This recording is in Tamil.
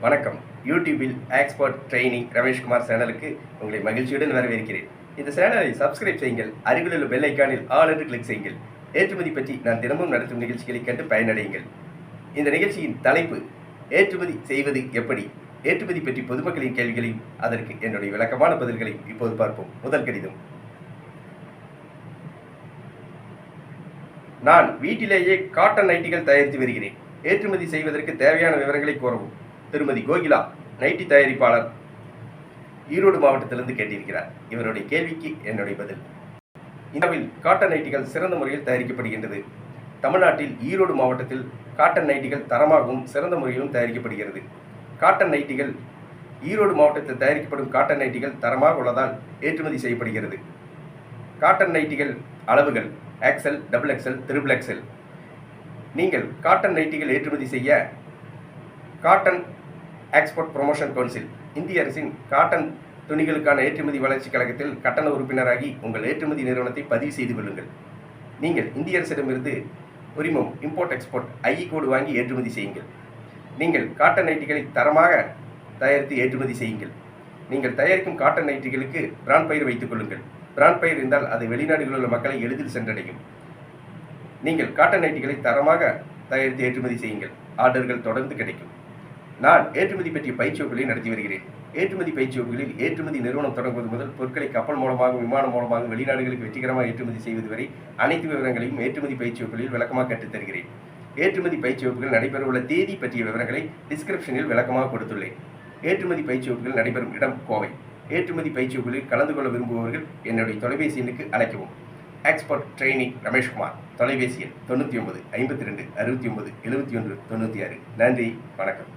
வணக்கம். யூடியூபில் எக்ஸ்பர்ட் ட்ரெயினிங் ரமேஷ்குமார் சேனலுக்கு உங்களை மகிழ்ச்சியுடன் வரவேற்கிறேன். இந்த சேனலை சப்ஸ்கிரைப் செய்யுங்கள். அருகிலுள்ள பெல் ஐக்கானில் ஆல் என்று கிளிக் செய்யுங்கள். ஏற்றுமதி பற்றி நான் தினமும் நடத்தும் நிகழ்ச்சிகளை கண்டு பயனடையுங்கள். இந்த நிகழ்ச்சியின் தலைப்பு ஏற்றுமதி செய்வது எப்படி. ஏற்றுமதி பற்றி பொதுமக்களின் கேள்விகளையும் அதற்கு என்னுடைய விளக்கமான பதில்களையும் இப்போது பார்ப்போம். முதல் கடிதம். நான் வீட்டிலேயே காட்டன் நைட்டிகள் தயாரித்து வருகிறேன். ஏற்றுமதி செய்வதற்கு தேவையான விவரங்களை கூறவும். திருமதி கோகிலா, நைட்டி தயாரிப்பாளர், ஈரோடு மாவட்டத்திலிருந்து கேட்டிருக்கிறார். இவருடைய கேள்விக்கு என்னுடைய பதில். இந்தியாவில் காட்டன் நைட்டிகள் சிறந்த முறையில் தயாரிக்கப்படுகின்றது. தமிழ்நாட்டில் ஈரோடு மாவட்டத்தில் காட்டன் நைட்டிகள் தரமாகவும் சிறந்த முறையிலும் தயாரிக்கப்படுகிறது. காட்டன் நைட்டிகள் ஈரோடு மாவட்டத்தில் தயாரிக்கப்படும் காட்டன் நைட்டிகள் தரமாக உள்ளதால் ஏற்றுமதி செய்யப்படுகிறது. காட்டன் நைட்டிகள் அளவுகள் XL, XXL, XXL. நீங்கள் காட்டன் நைட்டிகள் ஏற்றுமதி செய்ய காட்டன் எக்ஸ்போர்ட் ப்ரொமோஷன் கவுன்சில், இந்திய அரசின் காட்டன் துணிகளுக்கான ஏற்றுமதி வளர்ச்சி கழகத்தில் கட்டண உறுப்பினராகி உங்கள் ஏற்றுமதி நிறுவனத்தை பதிவு செய்து கொள்ளுங்கள். நீங்கள் இந்திய அரசிடமிருந்து உரிமம் இம்போர்ட் எக்ஸ்போர்ட் IE கோடு வாங்கி ஏற்றுமதி செய்யுங்கள். நீங்கள் காட்டன் நைட்டிகளை தரமாக தயாரித்து ஏற்றுமதி செய்யுங்கள். நீங்கள் தயாரிக்கும் காட்டன் நைட்டிகளுக்கு பிராண்ட் பெயர் வைத்துக் கொள்ளுங்கள். பிராண்ட் பெயர் இருந்தால் அது வெளிநாடுகளில் உள்ள மக்களை எளிதில் சென்றடையும். நீங்கள் காட்டன் நைட்டிகளை தரமாக தயாரித்து ஏற்றுமதி செய்யுங்கள். ஆர்டர்கள் தொடர்ந்து கிடைக்கும். நான் ஏற்றுமதி பற்றிய பயிற்சி வகுப்புகளை நடத்தி வருகிறேன். ஏற்றுமதி பயிற்சி வகுப்புகளில் ஏற்றுமதி நிறுவனம் தொடங்குவது முதல் பொருட்களை கப்பல் மூலமாக, விமானம் மூலமாக வெளிநாடுகளுக்கு வெற்றிகரமாக ஏற்றுமதி செய்வது வரை அனைத்து விவரங்களையும் ஏற்றுமதி பயிற்சி வகுப்புகளில் விளக்கமாக கற்றுத்தருகிறேன். ஏற்றுமதி பயிற்சி வகுப்புகள் நடைபெறவுள்ள தேதி பற்றிய விவரங்களை டிஸ்கிரிப்ஷனில் விளக்கமாக கொடுத்துள்ளேன். ஏற்றுமதி பயிற்சி வகுப்புகள் நடைபெறும் இடம் கோவை. ஏற்றுமதி பயிற்சி வகுப்புகளில் கலந்து கொள்ள விரும்புபவர்கள் என்னுடைய தொலைபேசி எண்ணுக்கு அழைக்கவும். Expert training Rameshkumar. தொலைபேசி எண் 99 52 69 71 96. நன்றி, வணக்கம்.